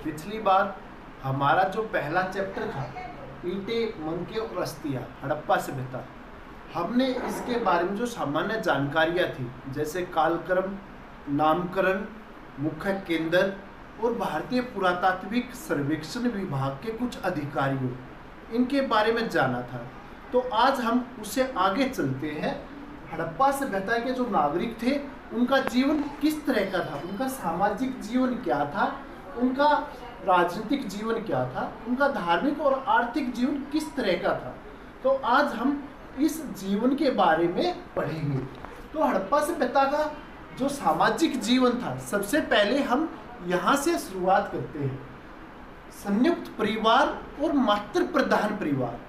पिछली बार हमारा जो पहला चैप्टर था ईंटें, मनके और अस्थियाँ, हड़प्पा सभ्यता, हमने इसके बारे में जो सामान्य जानकारियाँ थी जैसे कालक्रम, नामकरण, मुख्य केंद्र और भारतीय पुरातात्विक सर्वेक्षण विभाग के कुछ अधिकारियों, इनके बारे में जाना था। तो आज हम उससे आगे चलते हैं। हड़प्पा सभ्यता के जो नागरिक थे उनका जीवन किस तरह का था, उनका सामाजिक जीवन क्या था, उनका राजनीतिक जीवन क्या था, उनका धार्मिक और आर्थिक जीवन किस तरह का था। तो आज हम इस जीवन के बारे में पढ़ेंगे। तो हड़प्पा सभ्यता का जो सामाजिक जीवन था, सबसे पहले हम यहाँ से शुरुआत करते हैं। संयुक्त परिवार और मातृ प्रधान परिवार।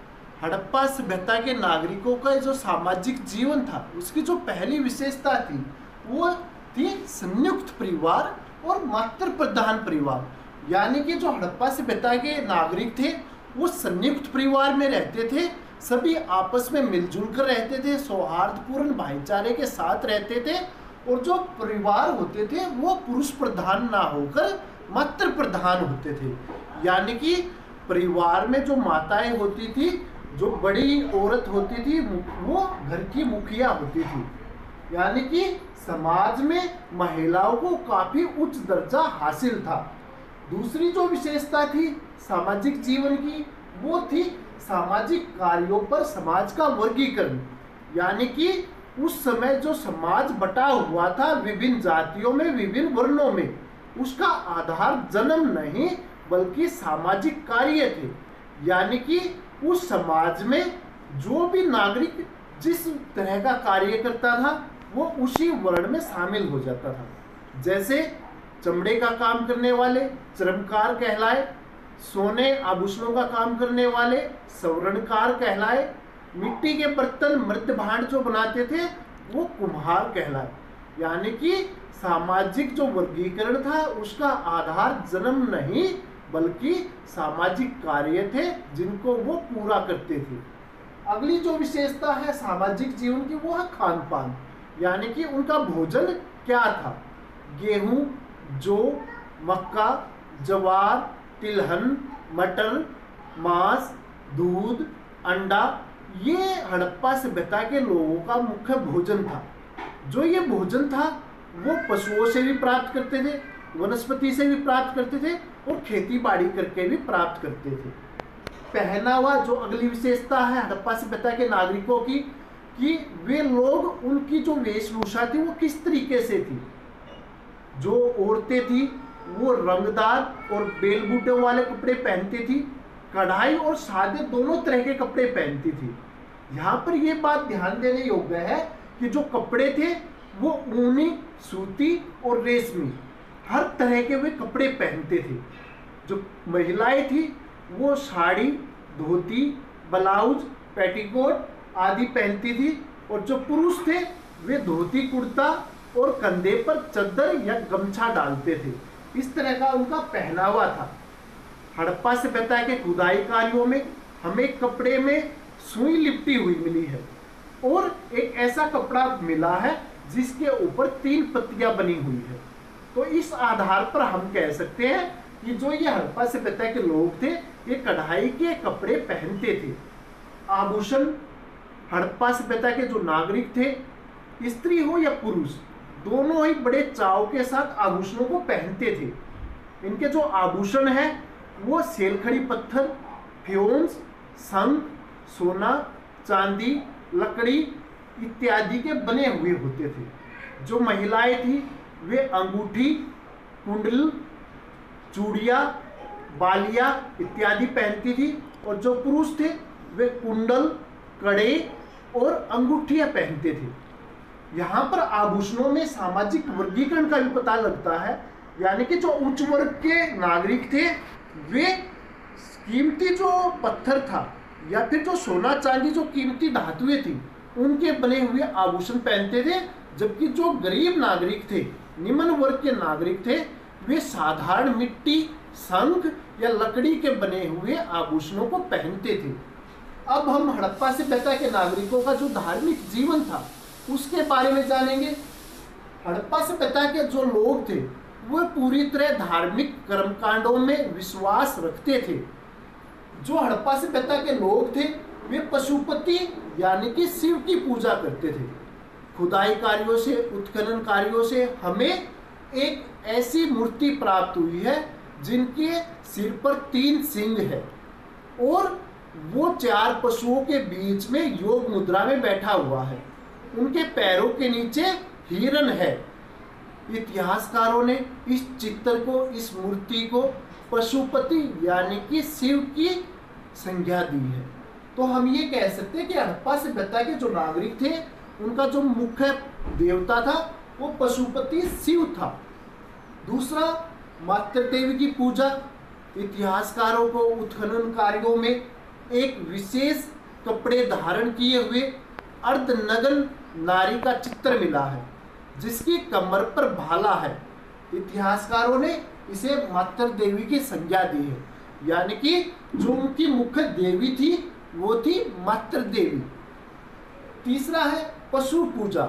हड़प्पा सभ्यता के नागरिकों का जो सामाजिक जीवन था उसकी जो पहली विशेषता थी वो थी संयुक्त परिवार और मातृ प्रधान परिवार। यानी कि जो हड़प्पा सभ्यता के नागरिक थे वो संयुक्त परिवार में रहते थे, सभी आपस में मिलजुल कर रहते थे, सौहार्दपूर्ण भाईचारे के साथ रहते थे और जो परिवार होते थे वो पुरुष प्रधान ना होकर मातृ प्रधान होते थे। यानी कि परिवार में जो माताएं होती थी, जो बड़ी औरत होती थी, वो घर की मुखिया होती थी। यानी कि समाज में महिलाओं को काफी उच्च दर्जा हासिल था। दूसरी जो विशेषता थी सामाजिक जीवन की वो थी सामाजिक कार्यों पर समाज का वर्गीकरण। यानी कि उस समय जो समाज बटा हुआ था विभिन्न जातियों में, विभिन्न वर्णों में, उसका आधार जन्म नहीं बल्कि सामाजिक कार्य थे। यानी कि उस समाज में जो भी नागरिक जिस तरह का कार्य करता था वो उसी वर्ण में शामिल हो जाता था। जैसे चमड़े का काम करने वाले चर्मकार कहलाए, सोने आभूषणों का काम करने वाले स्वर्णकार कहलाए, मिट्टी के बर्तन मृत भांड जो बनाते थे वो कुम्हार कहलाए। यानी कि सामाजिक जो वर्गीकरण था उसका आधार जन्म नहीं बल्कि सामाजिक कार्य थे जिनको वो पूरा करते थे। अगली जो विशेषता है सामाजिक जीवन की वो है खान पान। यानी कि उनका भोजन क्या था। गेहूं, जौ, मक्का, ज्वार, तिलहन, मटर, मांस, दूध, अंडा, ये हड़प्पा सभ्यता के लोगों का मुख्य भोजन था। जो ये भोजन था वो पशुओं से भी प्राप्त करते थे, वनस्पति से भी प्राप्त करते थे और खेती बाड़ी करके भी प्राप्त करते थे। पहनावा जो अगली विशेषता है हड़प्पा सभ्यता के नागरिकों की कि वे लोग, उनकी जो वेशभूषा थी वो किस तरीके से थी। जो औरतें थी वो रंगदार और बेल बूटों वाले कपड़े पहनती थी, कढ़ाई और सादे दोनों तरह के कपड़े पहनती थी। यहाँ पर यह बात ध्यान देने योग्य है कि जो कपड़े थे वो ऊनी, सूती और रेशमी हर तरह के वे कपड़े पहनते थे। जो महिलाएं थी वो साड़ी, धोती, ब्लाउज, पेटीकोट आदि पहनती थी और जो पुरुष थे वे धोती कुर्ता और कंधे पर चद्दर या गमछा डालते थे। इस तरह का उनका पहनावा था। हड़प्पा सभ्यता के खुदाई कार्यों में हमें कपड़े में सुई लिपटी हुई मिली है और एक ऐसा कपड़ा मिला है जिसके ऊपर 3 पत्तियां बनी हुई है। तो इस आधार पर हम कह सकते हैं कि जो ये हड़प्पा सभ्यता के लोग थे ये कढ़ाई के कपड़े पहनते थे। आभूषण, हड़प्पा सभ्यता के जो नागरिक थे, स्त्री हो या पुरुष, दोनों ही बड़े चाव के साथ आभूषणों को पहनते थे। इनके जो आभूषण हैं वो सेलखड़ी पत्थर, फ्योन्स, शंख, सोना, चांदी, लकड़ी इत्यादि के बने हुए होते थे। जो महिलाएं थी वे अंगूठी, कुंडल, चूड़ियाँ, बालियाँ इत्यादि पहनती थी और जो पुरुष थे वे कुंडल, कड़े और अंगूठियाँ पहनते थे। यहाँ पर आभूषणों में सामाजिक वर्गीकरण का भी पता लगता है। यानी कि जो उच्च वर्ग के नागरिक थे वे कीमती जो पत्थर था या फिर जो सोना चांदी जो कीमती धातुएं थी उनके बने हुए आभूषण पहनते थे, जबकि जो गरीब नागरिक थे, निम्न वर्ग के नागरिक थे, वे साधारण मिट्टी, शंख या लकड़ी के बने हुए आभूषणों को पहनते थे। अब हम हड़प्पा सभ्यता के नागरिकों का जो धार्मिक जीवन था उसके बारे में जानेंगे। हड़प्पा सभ्यता के जो लोग थे वो पूरी तरह धार्मिक कर्मकांडों में विश्वास रखते थे। जो हड़प्पा सभ्यता के लोग थे वे पशुपति यानी कि शिव की पूजा करते थे। खुदाई कार्यों से, उत्खनन कार्यों से हमें एक ऐसी मूर्ति प्राप्त हुई है जिनके सिर पर 3 सिंग है और वो 4 पशुओं के बीच में योग मुद्रा में बैठा हुआ है। उनके पैरों के नीचे हिरण है। इतिहासकारों ने इस चित्र को, इस मूर्ति को पशुपति यानी कि शिव की संज्ञा दी है। तो हम ये कह सकते हैं कि हड़प्पा सभ्यता के जो नागरिक थे उनका जो मुख्य देवता था वो पशुपति शिव था। दूसरा, मातृ देवी की पूजा। इतिहासकारों को उत्खनन कार्यों में एक विशेष कपड़े धारण किए हुए अर्धनग्न नारी का चित्र मिला है जिसकी कमर पर भाला है। इतिहासकारों ने इसे मातृ देवी की संज्ञा दी है, यानी कि जो उनकी मुख्य देवी थी वो थी मातृ देवी। तीसरा है पशु पूजा।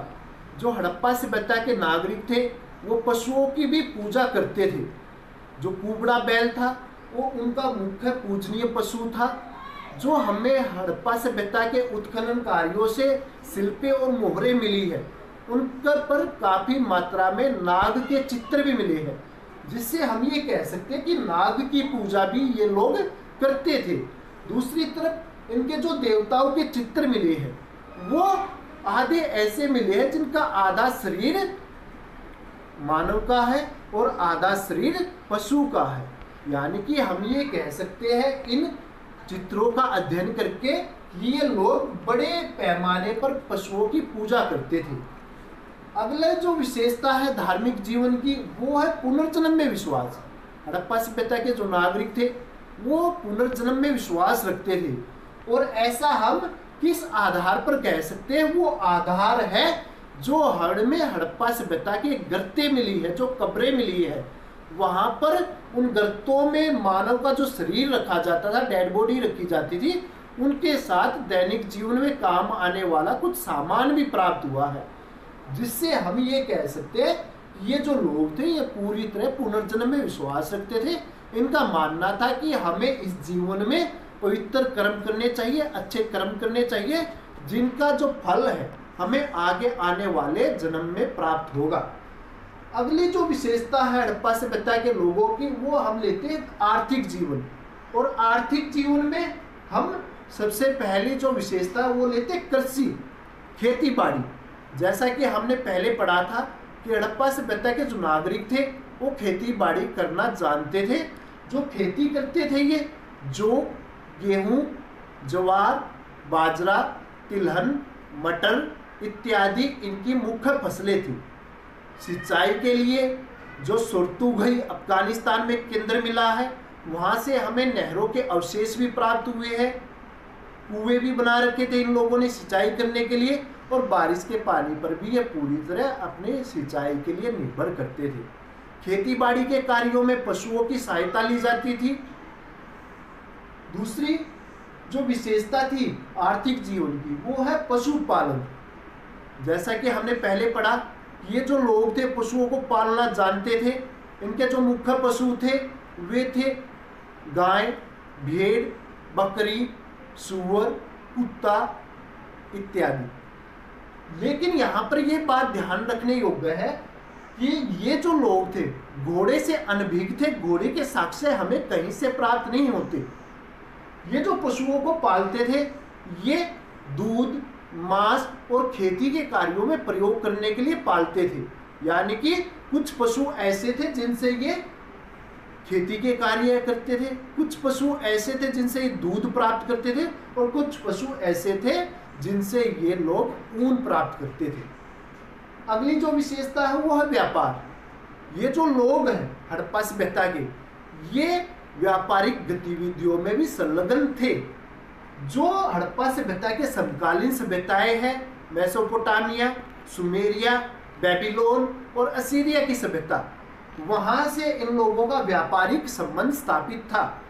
जो हड़प्पा सभ्यता के नागरिक थे वो पशुओं की भी पूजा करते थे। जो कुबड़ा बैल था वो उनका मुख्य पूजनीय पशु था। जो हमें हड़प्पा सभ्यता के उत्खनन कार्यों से शिल्पें और मोहरें मिली है उन पर काफी मात्रा में नाग के चित्र भी मिले हैं, जिससे हम ये कह सकते हैं कि नाग की पूजा भी ये लोग करते थे। दूसरी तरफ इनके जो देवताओं के चित्र मिले हैं वो आधे ऐसे मिले हैं जिनका आधा शरीर मानव का है और आधा शरीर पशु का है। यानी कि हम ये कह सकते हैं इन चित्रों का अध्ययन करके ये लोग बड़े पैमाने पर पशुओं की पूजा करते थे। अगला जो विशेषता है धार्मिक जीवन की वो है पुनर्जन्म में विश्वास। हड़प्पा सभ्यता के जो नागरिक थे वो पुनर्जन्म में विश्वास रखते थे। और ऐसा हम किस आधार पर कह सकते हैं? वो आधार है जो में हड़प्पा सभ्यता की गर्तें मिली है, जो कब्रें मिली है, वहां पर उन गर्तों में मानव का जो शरीर रखा जाता था, डेड बॉडी रखी जाती थी, उनके साथ दैनिक जीवन में काम आने वाला कुछ सामान भी प्राप्त हुआ है, जिससे हम ये कह सकते हैं ये जो लोग थे ये पूरी तरह पुनर्जन्म में विश्वास रखते थे। इनका मानना था कि हमें इस जीवन में पवित्र कर्म करने चाहिए, अच्छे कर्म करने चाहिए, जिनका जो फल है हमें आगे आने वाले जन्म में प्राप्त होगा। अगली जो विशेषता है हड़प्पा सभ्यता के लोगों की वो हम लेते हैं आर्थिक जीवन। और आर्थिक जीवन में हम सबसे पहली जो विशेषता है वो लेते हैं कृषि, खेती बाड़ी। जैसा कि हमने पहले पढ़ा था कि हड़प्पा सभ्यता के जो नागरिक थे वो खेती बाड़ी करना जानते थे। जो खेती करते थे ये जौ, गेहूं, ज्वार, बाजरा, तिलहन, मटर इत्यादि इनकी मुख्य फसलें थी। सिंचाई के लिए जो सुरतुगई अफगानिस्तान में केंद्र मिला है वहाँ से हमें नहरों के अवशेष भी प्राप्त हुए हैं। कुएं भी बना रखे थे इन लोगों ने सिंचाई करने के लिए, और बारिश के पानी पर भी ये पूरी तरह अपने सिंचाई के लिए निर्भर करते थे। खेती बाड़ी के कार्यों में पशुओं की सहायता ली जाती थी। दूसरी जो विशेषता थी आर्थिक जीवन की वो है पशुपालन। जैसा कि हमने पहले पढ़ा ये जो लोग थे पशुओं को पालना जानते थे। इनके जो मुख्य पशु थे वे थे गाय, भेड़, बकरी, सूअर, कुत्ता इत्यादि। लेकिन यहाँ पर यह बात ध्यान रखने योग्य है कि ये जो लोग थे घोड़े से अनभिज्ञ थे। घोड़े के साक्ष्य हमें कहीं से प्राप्त नहीं होते। ये जो पशुओं को पालते थे ये दूध, मांस और खेती के कार्यों में प्रयोग करने के लिए पालते थे। यानी कि कुछ पशु ऐसे थे जिनसे ये खेती के कार्य करते थे, कुछ पशु ऐसे थे जिनसे ये दूध प्राप्त करते थे, और कुछ पशु ऐसे थे जिनसे ये लोग ऊन प्राप्त करते थे। अगली जो विशेषता है वो है व्यापार। ये जो लोग हैं हड़प्पा सभ्यता के ये व्यापारिक गतिविधियों में भी संलग्न थे। जो हड़प्पा सभ्यता के समकालीन सभ्यताएं हैं मेसोपोटामिया, सुमेरिया, बेबीलोन और असीरिया की सभ्यता, वहां से इन लोगों का व्यापारिक संबंध स्थापित था।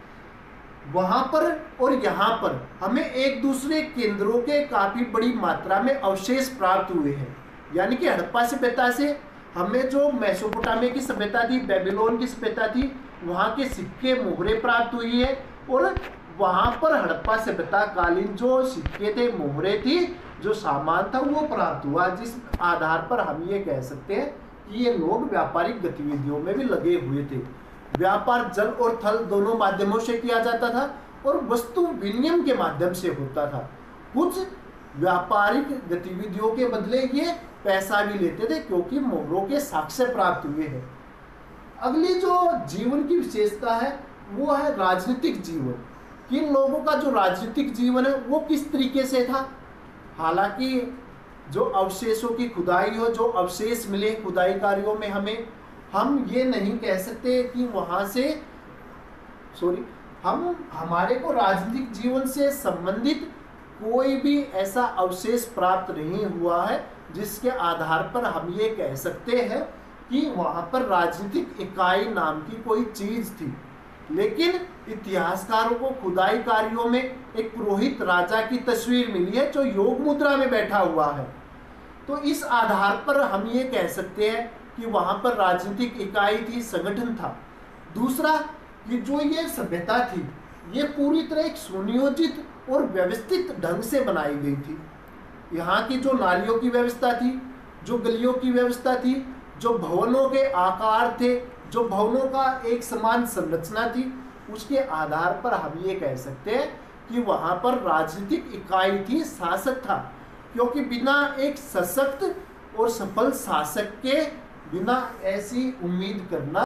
वहां पर और यहाँ पर हमें एक दूसरे केंद्रों के काफी बड़ी मात्रा में अवशेष प्राप्त हुए हैं। यानी कि हड़प्पा सभ्यता से हमें जो मेसोपोटामिया की सभ्यता थी, बेबीलोन की सभ्यता थी, वहाँ के सिक्के मोहरे प्राप्त हुई है। और वहाँ पर हड़प्पा सभ्यता कालीन जो सिक्के थे, मोहरे थी, जो सामान था वो प्राप्त हुआ, जिस आधार पर हम ये कह सकते हैं कि ये लोग व्यापारिक गतिविधियों में भी लगे हुए थे। व्यापार जल और थल दोनों माध्यमों से किया जाता था और वस्तु विनिमय के माध्यम से होता था। कुछ व्यापारिक गतिविधियों के बदले ये पैसा भी लेते थे, क्योंकि मोहरों के साक्ष्य प्राप्त हुए हैं। अगली जो जीवन की विशेषता है वो है राजनीतिक जीवन। किन लोगों का जो राजनीतिक जीवन है वो किस तरीके से था। हालांकि जो अवशेषों की खुदाई हो, जो अवशेष मिले खुदाई कार्यों में हमें, हम ये नहीं कह सकते कि वहाँ से हमारे को राजनीतिक जीवन से संबंधित कोई भी ऐसा अवशेष प्राप्त नहीं हुआ है जिसके आधार पर हम ये कह सकते हैं कि वहाँ पर राजनीतिक इकाई नाम की कोई चीज थी। लेकिन इतिहासकारों को खुदाई कार्यों में एक पुरोहित राजा की तस्वीर मिली है जो योग मुद्रा में बैठा हुआ है। तो इस आधार पर हम ये कह सकते हैं कि वहाँ पर राजनीतिक इकाई थी, संगठन था। दूसरा, कि जो ये सभ्यता थी ये पूरी तरह एक सुनियोजित और व्यवस्थित ढंग से बनाई गई थी। यहाँ की जो नालियों की व्यवस्था थी, जो गलियों की व्यवस्था थी, जो भवनों के आकार थे, जो भवनों का एक समान संरचना थी, उसके आधार पर हम ये कह सकते हैं कि वहाँ पर राजनीतिक इकाई थी, शासक था। क्योंकि बिना एक सशक्त और सफल शासक के बिना ऐसी उम्मीद करना